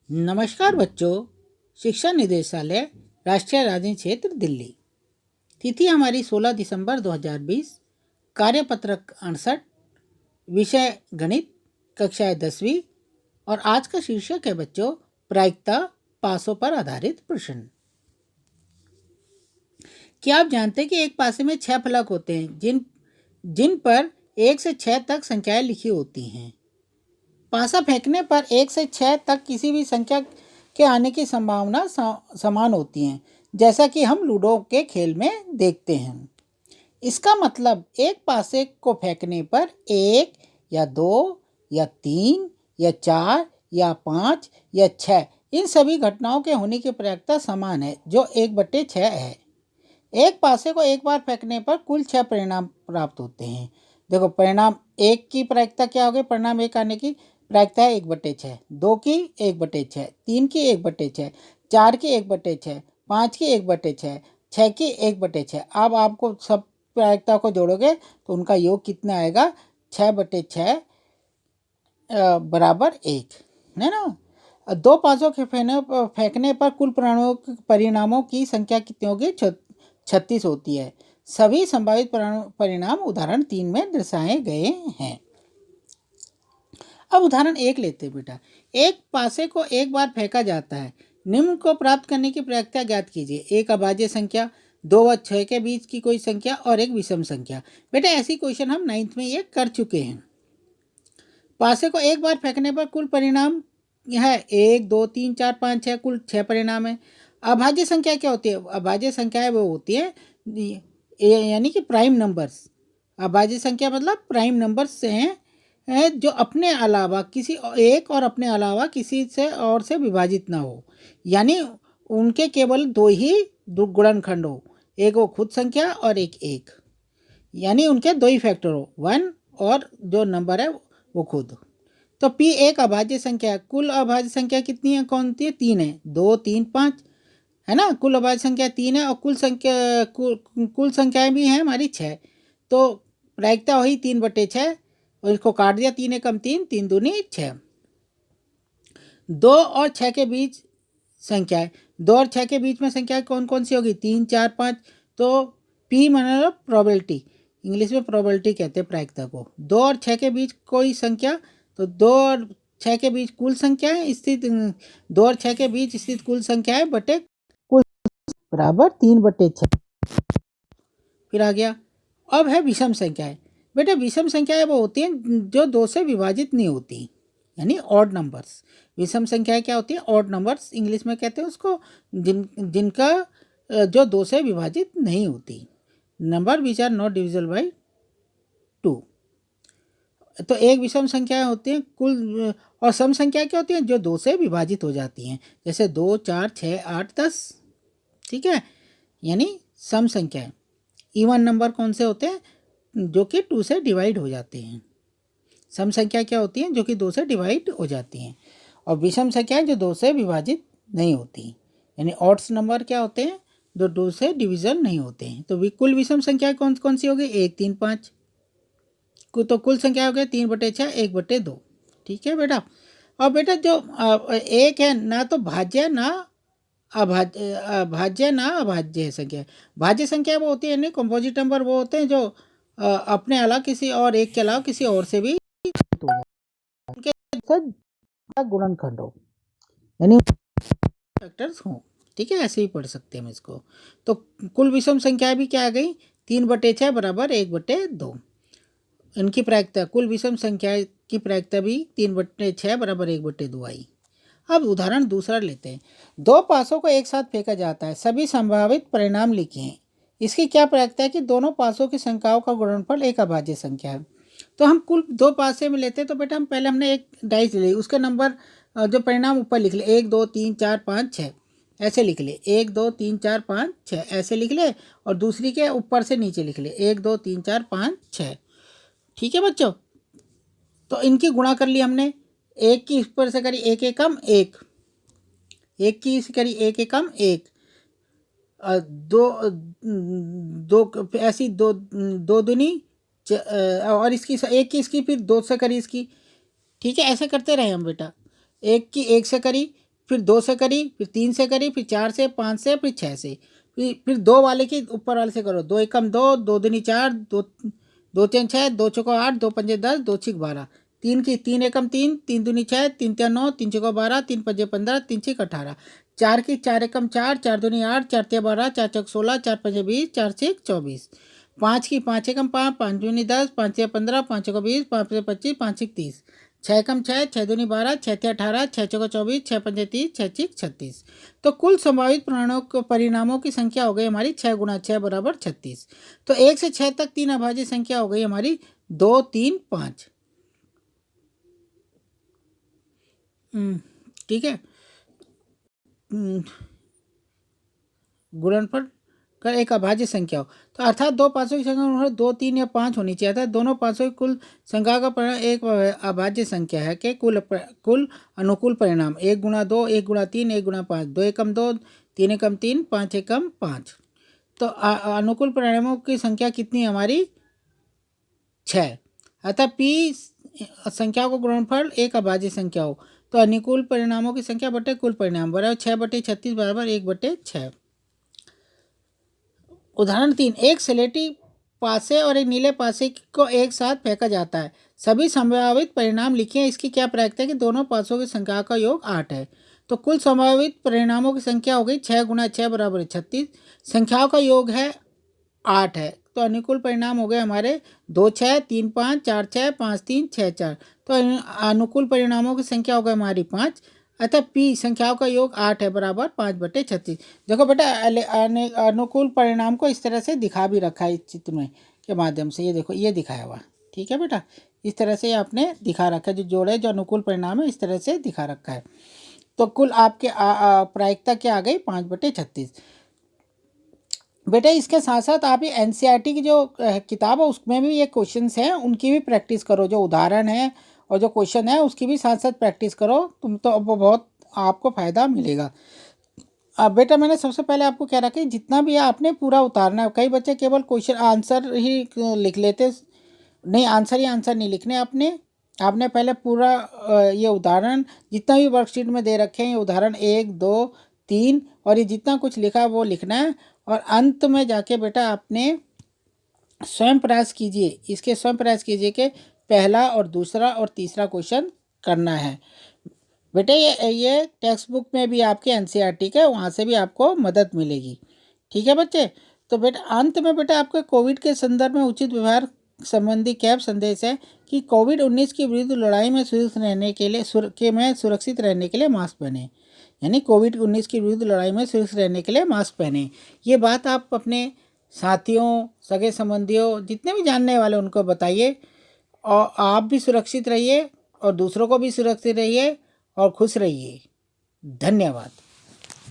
नमस्कार बच्चों। शिक्षा निदेशालय, राष्ट्रीय राजधानी क्षेत्र दिल्ली। तिथि हमारी 16 दिसंबर 2020। कार्यपत्रक 68। विषय गणित, कक्षा 10वीं। और आज का शीर्षक है बच्चों प्रायिकता पासों पर आधारित प्रश्न। क्या आप जानते हैं कि एक पासे में 6 फलक होते हैं जिन पर 1 से 6 तक संख्याएं लिखी होती हैं। पासा फेंकने पर 1 से 6 तक किसी भी संख्या के आने की संभावना समान होती है, जैसा कि हम लूडो के खेल में देखते हैं। इसका मतलब एक पासे को फेंकने पर 1 या 2 या 3 या 4 या 5 या 6 इन सभी घटनाओं के होने की प्रायिकता समान है, जो 1/6 है। एक पासे को एक बार फेंकने पर कुल 6 परिणाम प्राप्त होते हैं। देखो, परिणाम 1 की प्रायिकता क्या होगी? परिणाम 1 आने की प्रायिकता है 1/6, 2 की 1/6, 3 की 1/6, 4 की 1/6, 5 की 1/6, 6 की 1/6। अब आपको सब प्रायिकता को जोड़ोगे तो उनका योग कितना आएगा? 6/6 बराबर 1, है ना। 2 पासों के फेंकने पर कुल परिणामों की संख्या कितनी होगी? 36 होती है। सभी संभावित परिणाम उदाहरण 3 में दर्शाए गए हैं। अब उदाहरण 1 लेते हैं बेटा। एक पासे को एक बार फेंका जाता है। निम्न को प्राप्त करने की प्रायिकता ज्ञात कीजिए। एक अभाज्य संख्या, 2 व 6 के बीच की कोई संख्या और एक विषम संख्या। बेटा ऐसी क्वेश्चन हम 9th में ये कर चुके हैं। पासे को एक बार फेंकने पर कुल परिणाम है 1, 2, 3, 4, 5, 6, कुल 6 परिणाम है। अभाज्य संख्या क्या होती है? अभाज्य संख्याएं वो होती है यानी कि प्राइम नंबर्स। अभाज्य संख्या मतलब प्राइम नंबर्स हैं जो अपने अलावा किसी एक और अपने अलावा किसी से और से विभाजित ना हो, यानी उनके केवल 2 ही गुणनखंड हो। एक वो खुद संख्या और एक, यानी उनके 2 ही फैक्टर हो, 1 और जो नंबर है वो खुद। तो P एक अभाज्य संख्या है। कुल अभाज्य संख्या कितनी है? कौन सी है? 3 है। 2, 3, 5 है ना। कुल अभाज्य संख्या 3 है और कुल संख्याएं भी हैं हमारी 6। तो प्रायिकता हुई 3/6 और इसको काट दिया। 3 एकम 3, 3 दूनी 6। 2 और 6 के बीच संख्या है। 2 और 6 के बीच में संख्या कौन कौन सी होगी? 3, 4, 5। तो P मतलब प्रोबेबिलिटी, इंग्लिश में प्रोबेबिलिटी कहते हैं प्रायिकता को। 2 और 6 के बीच कोई संख्या, तो 2 और 6 के बीच कुल संख्या है स्थित 2 और 6 के बीच स्थित कुल संख्या है बटे कुल बराबर 3/6। फिर आ गया, अब है विषम संख्याएं। बेटा विषम संख्याएं वो होती हैं जो 2 से विभाजित नहीं होती, यानी ऑड नंबर्स। विषम संख्याएं क्या होती हैं? ऑड नंबर्स इंग्लिश में कहते हैं उसको, जिनका जो 2 से विभाजित नहीं होती। Number which are not divisible by 2। तो एक विषम संख्याएं होती हैं कुल, और सम संख्याएं क्या होती हैं? जो 2 से विभाजित हो जाती हैं, जैसे 2, 4, 6, 8, 10। ठीक है, यानी सम संख्याएं। इवन नंबर कौन से होते हैं? जो कि 2 से डिवाइड हो जाते हैं। सम संख्या क्या होती हैं? जो कि 2 से डिवाइड हो जाती हैं। और विषम संख्याएं जो 2 से विभाजित नहीं होती, यानी ऑड्स नंबर क्या होते हैं? जो 2 से डिवीजन नहीं होते हैं। तो कुल विषम संख्या कौन कौन सी होगी? 1, 3, 5। तो कुल संख्या हो गई 3/6, 1/2। ठीक है बेटा। और बेटा जो एक है ना तो भाज्य ना अभाज्य संख्या। भाज्य संख्या वो होती है यानी कंपोजिट नंबर वो होते हैं जो अपने अलावा किसी और एक के अलावा किसी और से भी उनके गुणनखंड हो, यानी फैक्टर्स हो। ठीक है, ऐसे ही पढ़ सकते हैं हम इसको। तो कुल विषम संख्या भी क्या आ गई? 3/6 बराबर 1/2। इनकी प्रायिकता, कुल विषम संख्या की प्रायिकता भी 3/6 बराबर 1/2 आई। अब उदाहरण दूसरा लेते हैं। 2 पासों को एक साथ फेंका जाता है। सभी संभावित परिणाम लिखें। इसकी क्या प्रायिकता है कि दोनों पासों की संख्याओं का गुणनफल एक अभाज्य संख्या है। तो हम कुल 2 पासे में लेते हैं, तो बेटा हम पहले हमने एक डाइस ले ली, उसके नंबर जो परिणाम ऊपर लिख ले, 1, 2, 3, 4, 5, 6 ऐसे लिख ले। 1, 2, 3, 4, 5, 6 ऐसे लिख ले, और दूसरी के ऊपर से नीचे लिख ले 1, 2, 3, 4, 5, 6। ठीक है बच्चों, तो इनकी गुणा कर ली हमने। एक की ऊपर से करी 1 एकम 1, एक की से करी 1 एकम 1, दो ऐसी दो दूनी और इसकी एक की इसकी फिर 2 से करी इसकी। ठीक है, ऐसे करते रहे हम बेटा। एक की 1 से करी, फिर 2 से करी, फिर 3 से करी, फिर 4 से, 5 से, फिर 6 से, फिर 2 वाले की ऊपर वाले से करो। 2 एकम 2, 2 दूनी 4, 2 तीन 6, 2 चौको 8, 2 पंजे 10, 2 छिक 12। 3 की 3 एकम 3, 3 दूनी 6, 3 तिया 9, 3 चौको 12, 3 पंजे 15, 3 छिक 18। 4 की 4 एकम 4, 4 दूनी 8, 4 तिया 12, 4 चौक 16, 4 पंजे 20, 4 छिक 24। 5 की 5 एकम 5, 5 दूनी 10, 5 तिया 15, 5 चौको 20, 5 पंजे 25, 5 छिक 30। 6 एकम 6, 6 दूनी 12, 6 तिया 18, 6 चौको 24, 6 पंजे 30, 6 छिक 36। तो कुल संभावित परिणामों की संख्या हो गई हमारी 6 गुणा 6 बराबर 36। तो 1 से 6 तक 3 अभाज्य संख्या हो गई हमारी 2, 3, 5। ठीक है। गुणनफल कर एक अभाज्य संख्या हो तो अर्थात दो पाँचों की संख्या 2, 3 या 5 होनी चाहिए। अर्थात दोनों पाँचों की कुल संख्या का परिणाम एक अभाज्य संख्या है कि कुल अनुकूल परिणाम 1 गुणा 2, 1 गुणा 3, 1 गुणा 5, 2 एकम 2, 3 एकम 3, 5 एकम 5। तो अनुकूल परिणामों की संख्या कितनी है हमारी 6। अतः पी संख्या को गुणनफल एक अभाज्य संख्या हो तो अनुकूल परिणामों की संख्या बटे कुल परिणाम बराबर 6/36 बराबर 1/6। उदाहरण 3, एक स्लेटी पासे और एक नीले पासे को एक साथ फेंका जाता है। सभी संभावित परिणाम लिखिए। इसकी क्या प्रायिकता है कि दोनों पासों की संख्या का योग 8 है। तो कुल संभावित परिणामों की संख्या हो गई 6 गुणा 6 बराबर 36। संख्याओं का योग है 8 है तो अनुकूल परिणाम हो गए हमारे 2 6, 3 5, 4 6, 5 3, 6 4। तो अनुकूल परिणामों की संख्या हो गई हमारी 5। अतः पी संख्याओं का योग 8 है बराबर 5/36। देखो बेटा अनुकूल परिणाम को इस तरह से दिखा भी रखा है इस चित्र में के माध्यम से। ये देखो ये दिखाया हुआ। ठीक है बेटा, इस तरह से आपने दिखा रखा है। जो जोड़े जो अनुकूल परिणाम है इस तरह से दिखा रखा है। तो कुल आपके प्रायिकता क्या आ गई 5/36। बेटा इसके साथ साथ आप ये एनसीईआरटी की जो किताब है उसमें भी ये क्वेश्चंस हैं उनकी भी प्रैक्टिस करो। जो उदाहरण है और जो क्वेश्चन है उसकी भी साथ साथ प्रैक्टिस करो। तुम तो बहुत आपको फ़ायदा मिलेगा। अब बेटा मैंने सबसे पहले आपको कह रखा है जितना भी है आपने पूरा उतारना है। कई बच्चे केवल क्वेश्चन आंसर ही लिख लेते, नहीं आंसर ही आंसर नहीं लिखने आपने पहले पूरा ये उदाहरण जितना भी वर्कशीट में दे रखे हैं, ये उदाहरण 1 2 3 और ये जितना कुछ लिखा है वो लिखना है। और अंत में जाके बेटा आपने स्वयं प्रयास कीजिए, इसके स्वयं प्रयास कीजिए कि पहला और दूसरा और तीसरा क्वेश्चन करना है। बेटा ये टेक्स्ट बुक में भी आपके एनसीईआरटी के वहाँ से भी आपको मदद मिलेगी। ठीक है बच्चे। तो बेटा अंत में बेटा आपके कोविड के संदर्भ में उचित व्यवहार संबंधी कैब संदेश है कि कोविड-19 की विरुद्ध लड़ाई में सुरक्षित रहने के लिए सुरक्षित रहने के लिए मास्क पहने। यानी कोविड-19 की विरुद्ध लड़ाई में सुरक्षित रहने के लिए मास्क पहने। ये बात आप अपने साथियों, सगे संबंधियों, जितने भी जानने वाले उनको बताइए। और आप भी सुरक्षित रहिए और दूसरों को भी सुरक्षित रहिए और खुश रहिए। धन्यवाद।